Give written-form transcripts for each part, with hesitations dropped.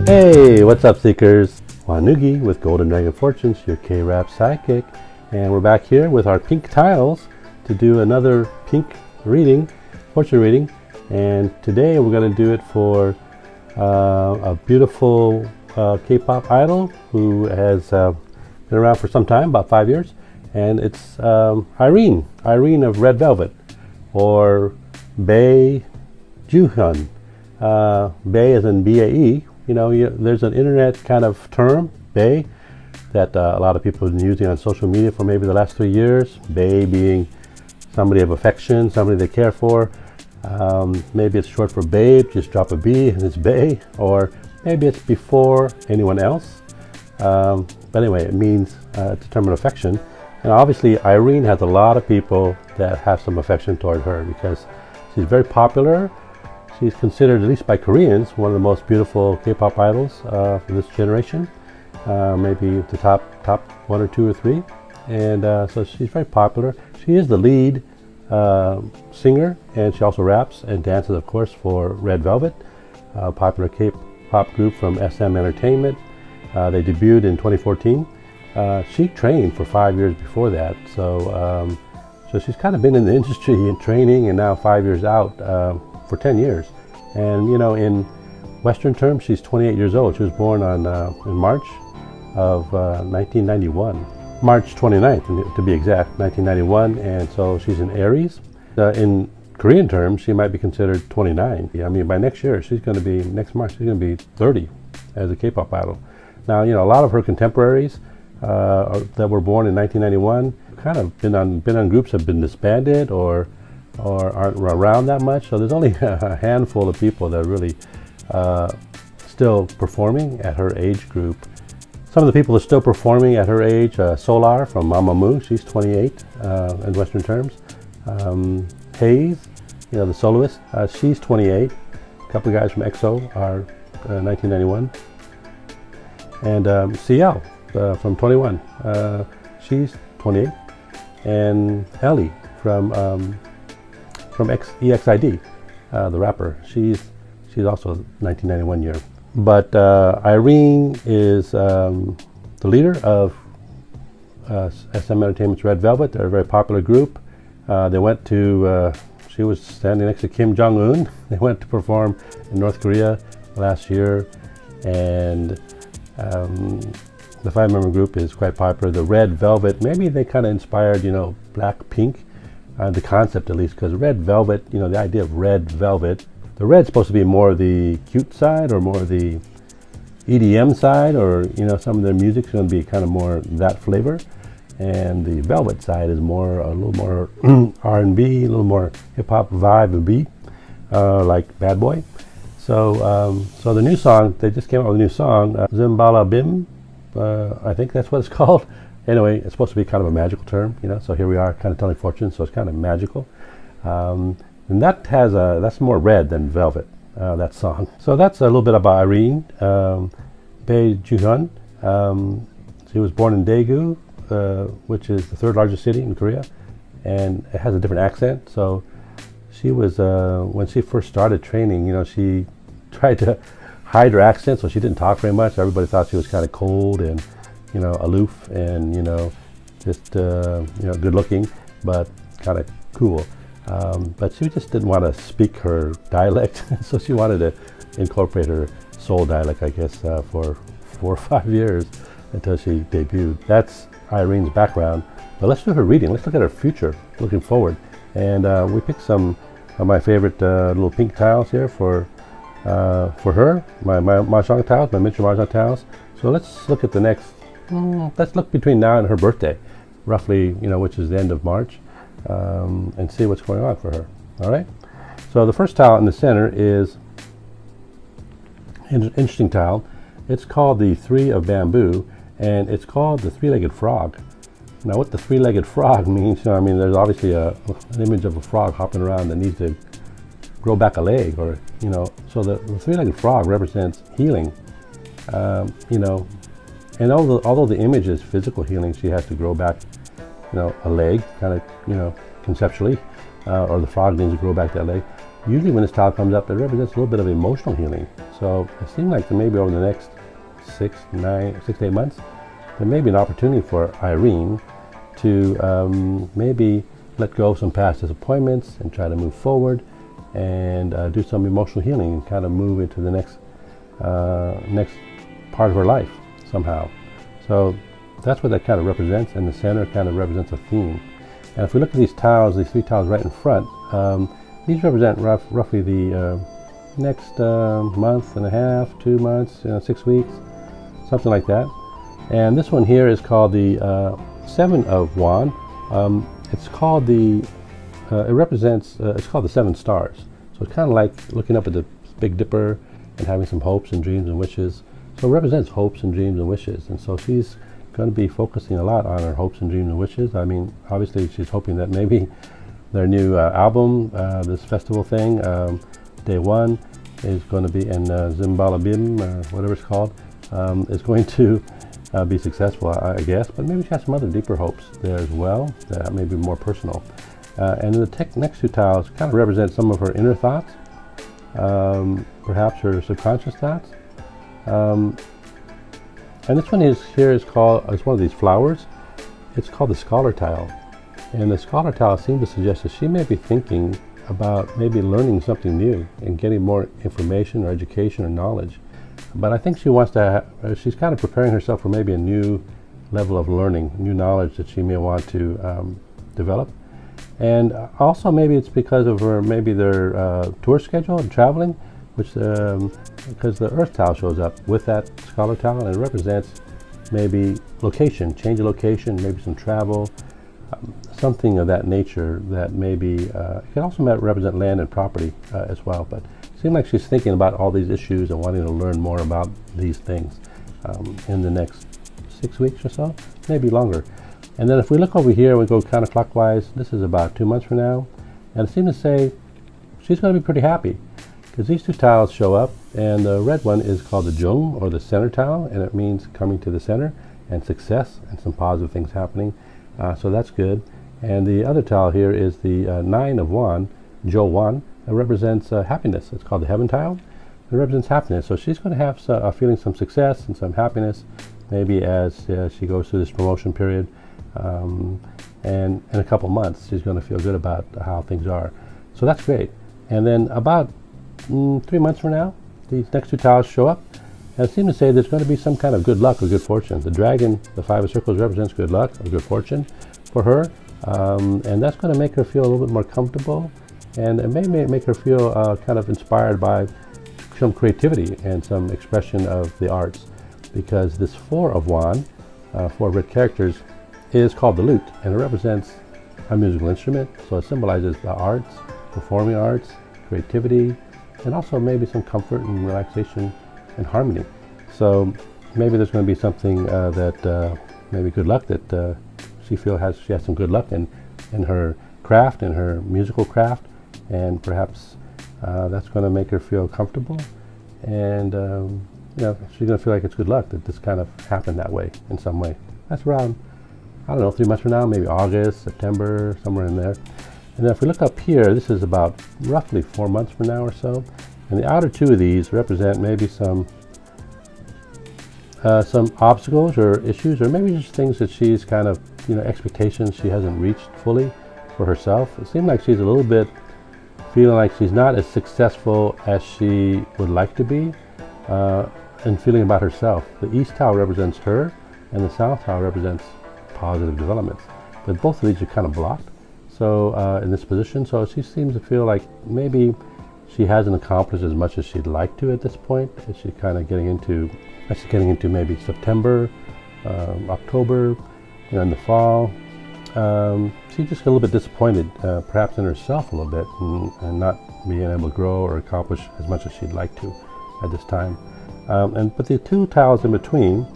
Hey, what's up, Seekers? Wanugee with GoldenDragonFortunes, your K-Rap sidekick, and we're back here with our pink tiles to do another pink reading, fortune reading, and today we're going to do it for a beautiful K-pop idol who has been around for some time, about 5 years, and it's Irene of Red Velvet, or Bae Joo-Hyun. Bae as in B-A-E. You know, there's an internet kind of term, Bae, that a lot of people have been using on social media for maybe the last 3 years. Bae being somebody of affection, somebody they care for. Maybe it's short for babe, just drop a B and it's Bae, or maybe it's before anyone else. But anyway, it means it's a term of affection. And obviously, Irene has a lot of people that have some affection toward her because she's very popular. She's considered, at least by Koreans, one of the most beautiful K-pop idols for this generation. Maybe the top 1 or 2 or 3. And so she's very popular. She is the lead singer, and she also raps and dances, of course, for Red Velvet, a popular K-pop group from SM Entertainment. They debuted in 2014. She trained for 5 years before that, so she's kind of been in the industry and training, and now 5 years out for 10 years. And you know, in Western terms, she's 28 years old. She was born on in March of 1991, March 29th to be exact, 1991, and so she's an Aries. In Korean terms, she might be considered 29. I mean, by next year, next March, she's going to be 30 as a K-pop idol. Now, you know, a lot of her contemporaries that were born in 1991 kind of been on groups have been disbanded or aren't around that much. So there's only a handful of people that are really still performing at her age group. Some of the people that are still performing at her age, Solar from Mamamoo, she's 28 in Western terms. Hayes, you know, the soloist, she's 28. A couple of guys from EXO are 1991. And CL from 21, she's 28. And Ellie from EXID, the rapper, she's also 1991 year. But Irene is the leader of SM Entertainment's Red Velvet. They're a very popular group. They went to, she was standing next to Kim Jong-un. They went to perform in North Korea last year, and the 5-member group is quite popular. The Red Velvet, maybe they kind of inspired, you know, Blackpink, the concept at least, because Red Velvet, you know, the idea of Red Velvet, the red's supposed to be more the cute side or more the EDM side, or, you know, some of their music's going to be kind of more that flavor. And the Velvet side is a little more R&B, a little more hip-hop vibe and beat, like Bad Boy. So the new song, they just came out with a new song, Zimbala Bim, I think that's what it's called. Anyway, it's supposed to be kind of a magical term, you know, so here we are kind of telling fortunes, so it's kind of magical. And that's more red than velvet, that song. So that's a little bit about Irene, Bae Joo-Hyun. She was born in Daegu, which is the 3rd largest city in Korea, and it has a different accent. So she was, when she first started training, you know, she tried to hide her accent, so she didn't talk very much. Everybody thought she was kind of cold and, you know, aloof and, you know, just, you know, good looking, but kind of cool. But she just didn't want to speak her dialect, so she wanted to incorporate her Seoul dialect, I guess, for 4 or 5 years until she debuted. That's Irene's background. But let's do her reading. Let's look at her future, looking forward. And we picked some of my favorite little pink tiles here for her, my Mahjong tiles, my miniature Mahjong tiles. So let's look at the next, let's look between now and her birthday, roughly, you know, which is the end of March, and see what's going on for her. All right. So the first tile in the center is an interesting tile. It's called the 3 of Bamboo, and it's called the 3-legged frog. Now, what the 3-legged frog means, you know, I mean, there's obviously an image of a frog hopping around that needs to grow back a leg, or, you know, so the 3-legged frog represents healing, you know, and although the image is physical healing, she has to grow back, you know, a leg, kind of, you know, conceptually, or the frog needs to grow back that leg. Usually when this tile comes up, it represents a little bit of emotional healing. So it seems like that maybe over the next 6 to 8 months, there may be an opportunity for Irene to maybe let go of some past disappointments and try to move forward and do some emotional healing and kind of move into the next part of her life somehow. So that's what that kind of represents, and the center kind of represents a theme. And if we look at these tiles, these 3 tiles right in front, these represent roughly the next month and a half, 2 months, 6 weeks, something like that. And this one here is called the 7 of Wand. It's called the, it represents, it's called the 7 stars. So it's kind of like looking up at the Big Dipper and having some hopes and dreams and wishes. So it represents hopes and dreams and wishes. And so she's going to be focusing a lot on her hopes and dreams and wishes. I mean, obviously she's hoping that maybe their new album, this festival thing, Day One, is going to be in Zimbalabim, whatever it's called, is going to be successful, I guess. But maybe she has some other deeper hopes there as well that may be more personal. And the next 2 tiles kind of represent some of her inner thoughts, perhaps her subconscious thoughts. And this one is called, it's one of these flowers. It's called the Scholar Tile. And the Scholar Tile seems to suggest that she may be thinking about maybe learning something new and getting more information or education or knowledge. But I think she wants to, she's kind of preparing herself for maybe a new level of learning, new knowledge that she may want to develop. And also maybe it's because of her, maybe their tour schedule and traveling, which because the Earth Tile shows up with that Scholar Tile, and it represents maybe location, change of location, maybe some travel, something of that nature that maybe, it can also represent land and property as well, but it seems like she's thinking about all these issues and wanting to learn more about these things in the next 6 weeks or so, maybe longer. And then if we look over here, we go counterclockwise, this is about 2 months from now, and it seems to say she's going to be pretty happy, because these 2 tiles show up, and the red one is called the Jong, or the center tile, and it means coming to the center and success and some positive things happening. So that's good. And the other tile here is the 9 of Wand, Jo Wan. It represents happiness. It's called the Heaven tile. It represents happiness. So she's going to have feeling some success and some happiness, maybe as she goes through this promotion period. And in a couple months, she's going to feel good about how things are. So that's great. And then about 3 months from now, these next 2 tiles show up, and it seems to say there's going to be some kind of good luck or good fortune. The dragon, the 5 of circles, represents good luck or good fortune for her, and that's going to make her feel a little bit more comfortable, and it may make her feel kind of inspired by some creativity and some expression of the arts, because this 4 of Wand, 4 red characters, is called the lute, and it represents a musical instrument, so it symbolizes the arts, performing arts, creativity, and also maybe some comfort and relaxation and harmony. So maybe there's going to be something that maybe good luck that she has some good luck in her craft, in her musical craft, and perhaps that's going to make her feel comfortable, and she's going to feel like it's good luck that this kind of happened that way in some way. That's around, I don't know, 3 months from now, maybe August, September, somewhere in there. And then if we look up here, this is about roughly 4 months from now or so. And the outer 2 of these represent maybe some obstacles or issues, or maybe just things that she's kind of, expectations she hasn't reached fully for herself. It seems like she's a little bit feeling like she's not as successful as she would like to be, and feeling about herself. The East Tile represents her, and the South Tile represents positive developments. But both of these are kind of blocked. So in this position, so she seems to feel like maybe she hasn't accomplished as much as she'd like to at this point. As she's kind of getting into maybe September, October, in the fall. She's just a little bit disappointed, perhaps in herself a little bit, and not being able to grow or accomplish as much as she'd like to at this time. But the 2 tiles in between,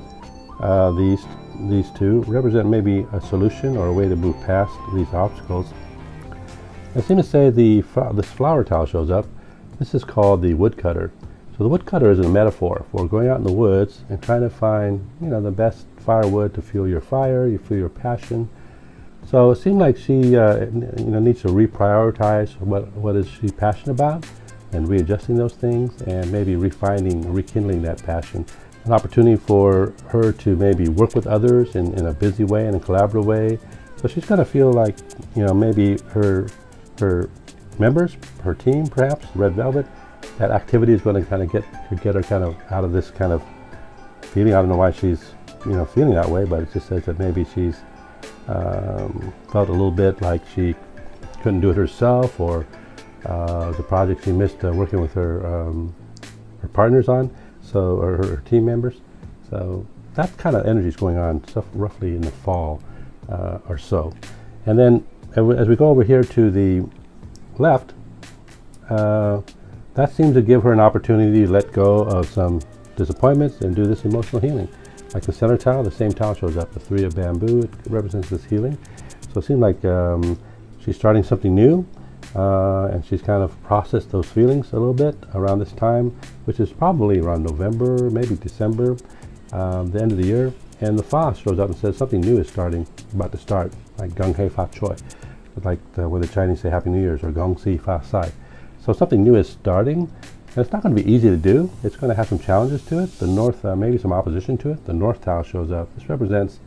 these 2 represent maybe a solution or a way to move past these obstacles. I seem to say this flower tile shows up. This is called the woodcutter. So the woodcutter is a metaphor for going out in the woods and trying to find, the best firewood to fuel your fire, you feel your passion. So it seems like she, needs to reprioritize what is she passionate about, and readjusting those things and maybe refining, rekindling that passion. An opportunity for her to maybe work with others in a busy way, in a collaborative way. So she's going to feel like, maybe her members, her team perhaps, Red Velvet, that activity is going to kind of get her kind of out of this kind of feeling. I don't know why she's, feeling that way, but it just says that maybe she's felt a little bit like she couldn't do it herself, or the project she missed working with her partners on, or her team members. So that kind of energy is going on stuff roughly in the fall or so. And then as we go over here to the left, that seems to give her an opportunity to let go of some disappointments and do this emotional healing. Like the center tile, the same tile shows up, the 3 of bamboo. It represents this healing. So it seems like she's starting something new, and she's kind of processed those feelings a little bit around this time, which is probably around November, maybe December, the end of the year. And the Fa shows up and says something new is about to start, like Gung Hei Fa Choi, like when the Chinese say Happy New Year's, or Gong Si Fa Sai. So something new is starting. And it's not going to be easy to do. It's going to have some challenges to it. The north, maybe some opposition to it. The north tile shows up. This represents,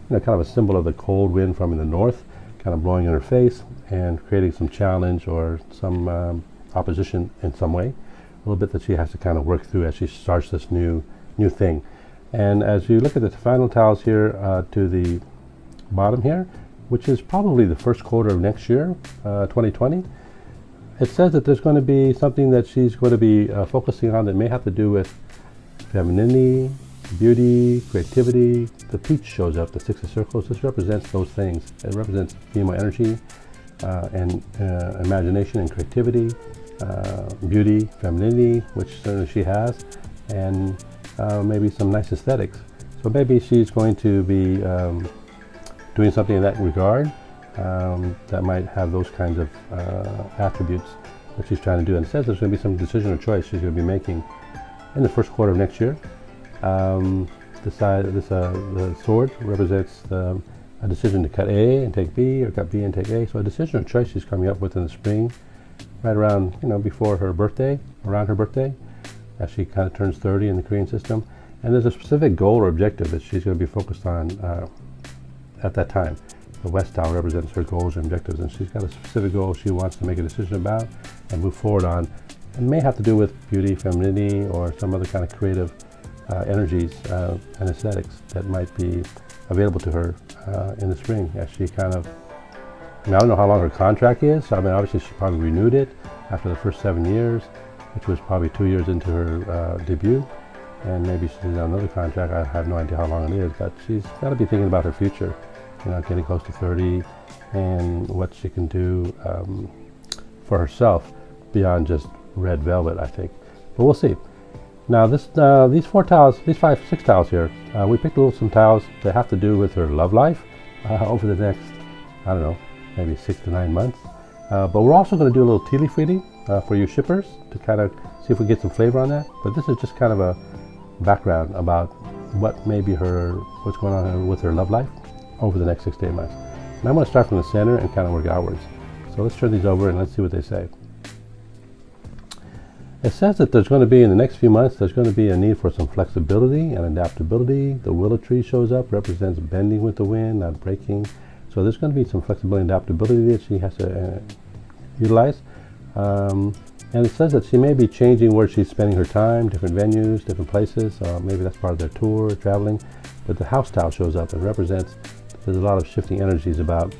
kind of a symbol of the cold wind from in the north, kind of blowing in her face and creating some challenge or some opposition in some way. A little bit that she has to kind of work through as she starts this new thing. And as you look at the final tiles here to the bottom here, which is probably the first quarter of next year, 2020, it says that there's going to be something that she's going to be focusing on that may have to do with femininity, beauty, creativity. The peach shows up, the 6 of circles. This represents those things. It represents female energy and imagination and creativity, beauty, femininity, which certainly she has, and maybe some nice aesthetics. So maybe she's going to be doing something in that regard. That might have those kinds of attributes that she's trying to do. And it says there's going to be some decision or choice she's going to be making in the first quarter of next year. The sword represents a decision to cut A and take B, or cut B and take A. So a decision or choice she's coming up with in the spring, right around, before her birthday, around her birthday, as she kind of turns 30 in the Korean system. And there's a specific goal or objective that she's going to be focused on at that time. The West Tower represents her goals and objectives, and she's got a specific goal she wants to make a decision about and move forward on, and may have to do with beauty, femininity, or some other kind of creative energies and aesthetics that might be available to her in the spring as she kind of, I don't know how long her contract is. Obviously she probably renewed it after the first 7 years, which was probably 2 years into her debut, and maybe she's on another contract. I have no idea how long it is, but she's got to be thinking about her future. Getting close to 30, and what she can do for herself beyond just red velvet, I think. But we'll see. Now, these 4 tiles, these 6 tiles here, we picked some tiles that have to do with her love life over the next, I don't know, maybe 6 to 9 months. But we're also going to do a little tea leaf reading for you shippers to kind of see if we get some flavor on that. But this is just kind of a background about what's going on with her love life over the next 6 to 8 months. And I'm going to start from the center and kind of work outwards. So let's turn these over and let's see what they say. It says that there's going to be, in the next few months, there's going to be a need for some flexibility and adaptability. The willow tree shows up, represents bending with the wind, not breaking. So there's going to be some flexibility and adaptability that she has to utilize. And it says that she may be changing where she's spending her time, different venues, different places. Maybe that's part of their tour, traveling. But the house tile shows up and represents, there's a lot of shifting energies about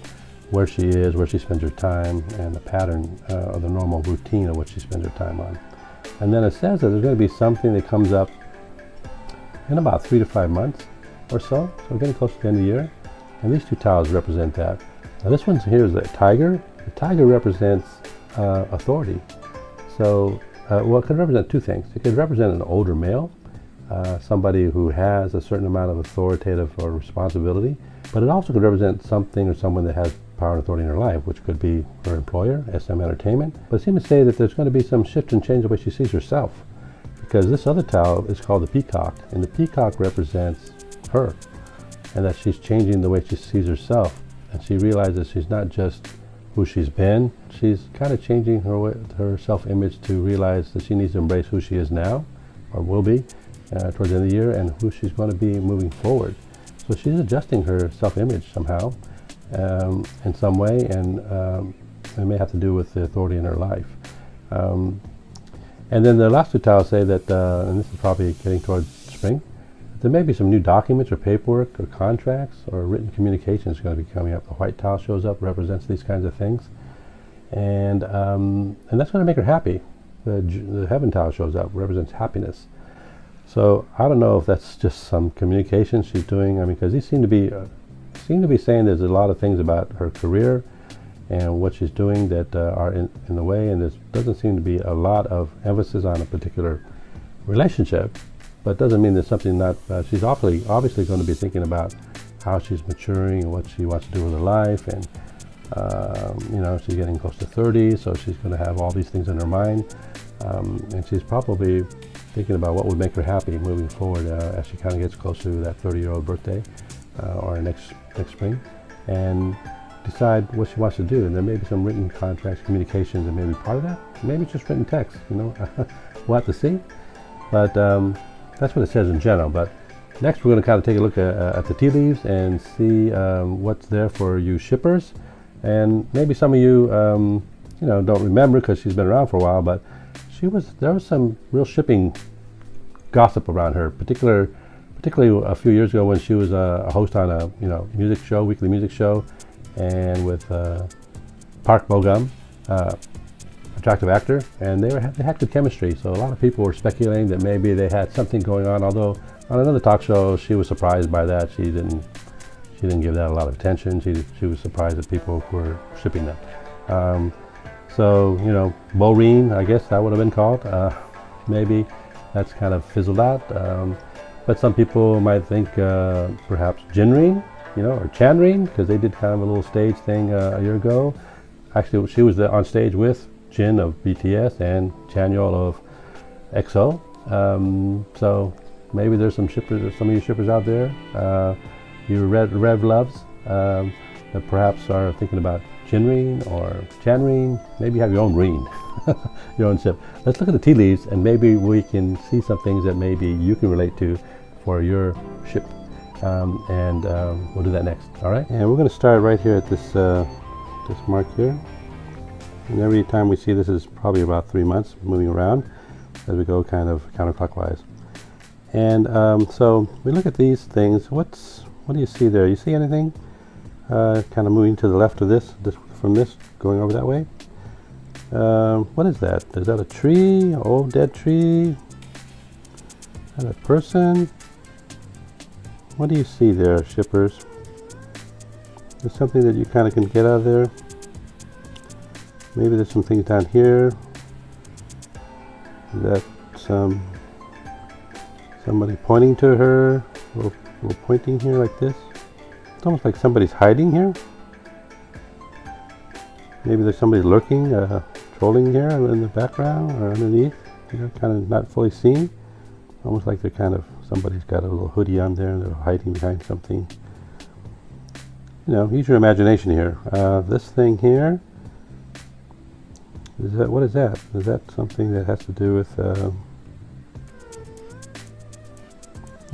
where she is, where she spends her time, and the pattern of the normal routine of what she spends her time on. And then it says that there's going to be something that comes up in about 3 to 5 months or so. So we're getting close to the end of the year. And these 2 tiles represent that. Now this one here is the tiger. The tiger represents authority. So, it could represent 2 things. It could represent an older male, somebody who has a certain amount of authoritative or responsibility, but it also could represent something or someone that has power and authority in her life, which could be her employer, SM Entertainment. But it seems to say that there's going to be some shift and change the way she sees herself, because this other tile is called the peacock, and the peacock represents her, and that she's changing the way she sees herself, and she realizes she's not just who she's been. She's kind of changing her self-image to realize that she needs to embrace who she is now, or will be, towards the end of the year, and who she's going to be moving forward. So she's adjusting her self-image somehow, in some way, and it may have to do with the authority in her life. And then the last two tiles say that, and this is probably getting towards spring, there may be some new documents or paperwork or contracts or written communications going to be coming up. The white tile shows up, represents these kinds of things. And that's going to make her happy. The heaven tile shows up, represents happiness. So I don't know if that's just some communication she's doing. I mean, because these seem to be saying there's a lot of things about her career and what she's doing that are in the way, and there doesn't seem to be a lot of emphasis on a particular relationship. But it doesn't mean there's something not, she's obviously going to be thinking about how she's maturing and what she wants to do with her life, and you know, she's getting close to 30, so she's going to have all these things in her mind, and she's probably thinking about what would make her happy moving forward as she kind of gets close to that 30-year-old birthday or next spring, and decide what she wants to do. And there may be some written contracts, communications, and maybe part of that. Maybe it's just written text, you know. We'll have to see. But that's what it says in general. But next we're going to kind of take a look at the tea leaves and see what's there for you shippers. And maybe some of you, you know, don't remember because she's been around for a while, but there was some real shipping gossip around her, particularly a few years ago when she was a host on a music show, weekly music show, and with Park Bo-gum, attractive actor, and they had good chemistry. So a lot of people were speculating that maybe they had something going on. Although on another talk show, she was surprised by that. She didn't give that a lot of attention. She was surprised that people were shipping them. So you know, Irene, I guess that would have been called. Maybe that's kind of fizzled out. But some people might think perhaps Jinreen, you know, or Chanreen, because they did kind of a little stage thing a year ago. Actually, she was on stage with Jin of BTS and Chanyeol of EXO. So maybe there's some of you shippers out there, you Rev loves, that perhaps are thinking about Jinreen or Chanreen. Maybe you have your own Reen, your own ship. Let's look at the tea leaves, and maybe we can see some things that maybe you can relate to for your ship. And we'll do that next. All right. And we're going to start right here at this mark here. And every time we see this is probably about 3 months moving around as we go kind of counterclockwise. And so we look at these things. What do you see there? You see anything? Kind of moving to the left of this from this, going over that way. What is that? Is that a tree? Old dead tree? Is that a person? What do you see there, shippers? There's something that you kind of can get out of there. Maybe there's some things down here. Is that somebody pointing to her? Or pointing here like this? It's almost like somebody's hiding here. Maybe there's somebody lurking, trolling here in the background or underneath. You know, kind of not fully seen. Almost like they're kind of, somebody's got a little hoodie on there and they're hiding behind something. You know, use your imagination here. This thing here, what is that? Is that something that has to do with,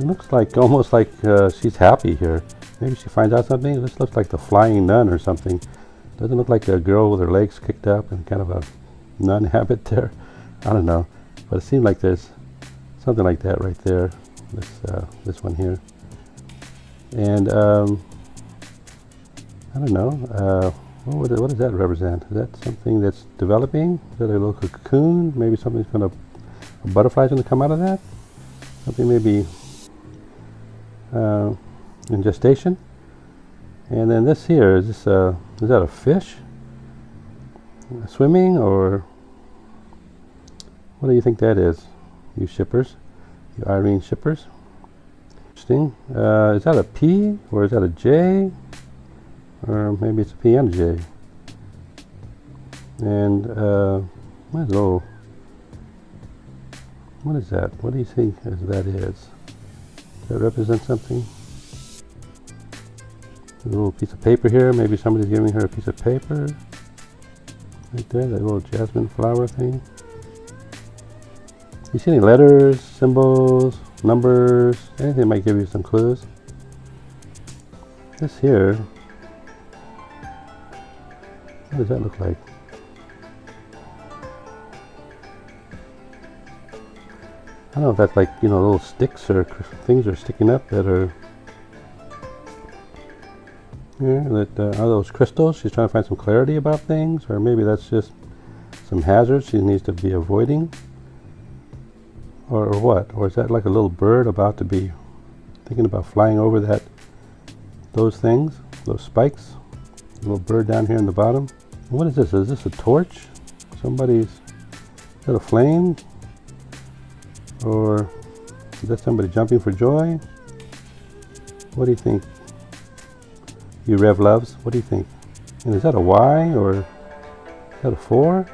it looks like, almost like she's happy here. Maybe she finds out something. This looks like the flying nun or something. Doesn't look like a girl with her legs kicked up and kind of a nun habit there. I don't know, but it seemed like there's something like that right there. This one here, and I don't know. What does that represent? Is that something that's developing? Is that a little cocoon? Maybe something's a butterfly's going to come out of that. Something maybe in gestation. And then this here, is that a fish? Swimming, or what do you think that is, you shippers? You Irene shippers? Interesting. Is that a P, or is that a J? Or maybe it's a P and a J. And what is that? What do you think that is? Does that represent something? A little piece of paper here. Maybe somebody's giving her a piece of paper. Right there, that little jasmine flower thing. You see any letters, symbols, numbers, anything that might give you some clues? This here, what does that look like? I don't know if that's like, you know, little sticks or things are sticking up that are here. That are those crystals? She's trying to find some clarity about things, or maybe that's just some hazards she needs to be avoiding, or what? Or is that like a little bird about to be thinking about flying over those things, those spikes? A little bird down here in the bottom. What is this? Is this a torch? Is that a flame? Or is that somebody jumping for joy? What do you think? You Rev Loves, what do you think? And is that a Y or is that a 4?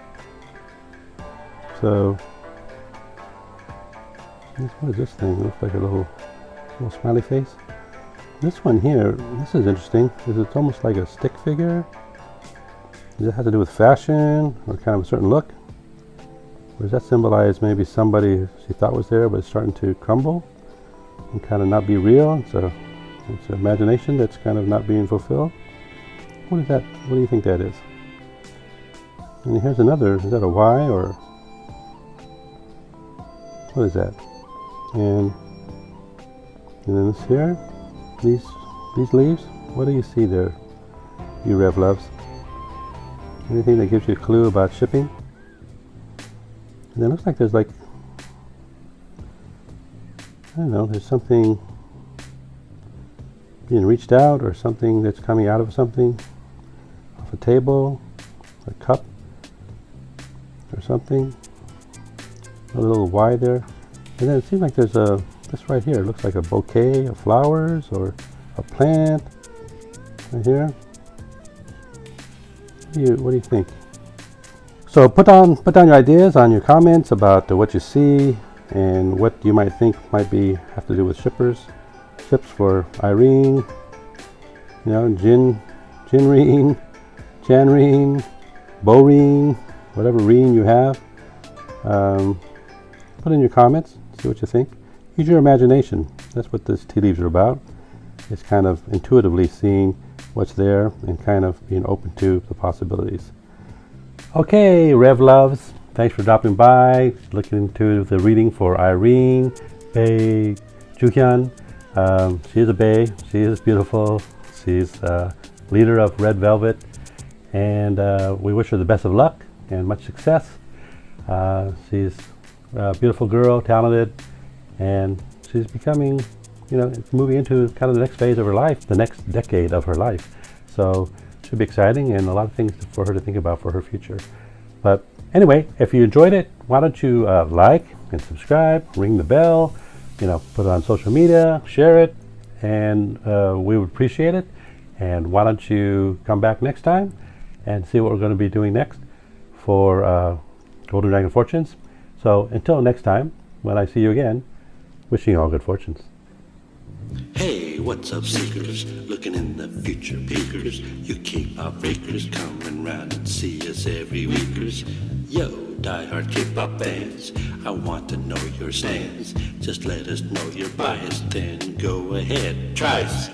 So, what is this thing? It looks like a little smiley face. This one here, this is interesting because it's almost like a stick figure. Does it have to do with fashion or kind of a certain look? Or does that symbolize maybe somebody she thought was there but is starting to crumble and kind of not be real? It's an imagination that's kind of not being fulfilled. What is that? What do you think that is? And here's another. Is that a Y or what is that? And then this here, these leaves. What do you see there, you Rev Loves? Anything that gives you a clue about shipping? And it looks like there's like, I don't know, there's something being reached out or something that's coming out of something, off a table, a cup or something. A little Y there. And then it seems like there's this right here, it looks like a bouquet of flowers or a plant right here. What do you think? So put down your ideas on your comments about what you see and what you might think might have to do with ships for Irene, you know, Jinreen, Chanreen, Boreen, whatever Reen you have. Put in your comments, see what you think. Use your imagination. That's what this tea leaves are about. It's kind of intuitively seeing what's there and kind of being open to the possibilities. Okay, Rev Loves, thanks for dropping by, looking into the reading for Irene, Bae Joo-Hyun. She is a Bae, she is beautiful, she's leader of Red Velvet, and we wish her the best of luck and much success. She's a beautiful girl, talented, and she's becoming, you know, moving into kind of the next phase of her life, the next decade of her life. So should be exciting and a lot of things for her to think about for her future. But anyway, if you enjoyed it, why don't you like and subscribe, ring the bell, you know, put it on social media, share it, and we would appreciate it. And why don't you come back next time and see what we're going to be doing next for Golden Dragon Fortunes. So until next time, when I see you again, wishing you all good fortunes. Hey, what's up, seekers? Looking in the future peekers. You K-pop fakers coming round and see us every weekers. Yo, die-hard K-pop fans, I want to know your stance. Just let us know your bias, then go ahead, try us.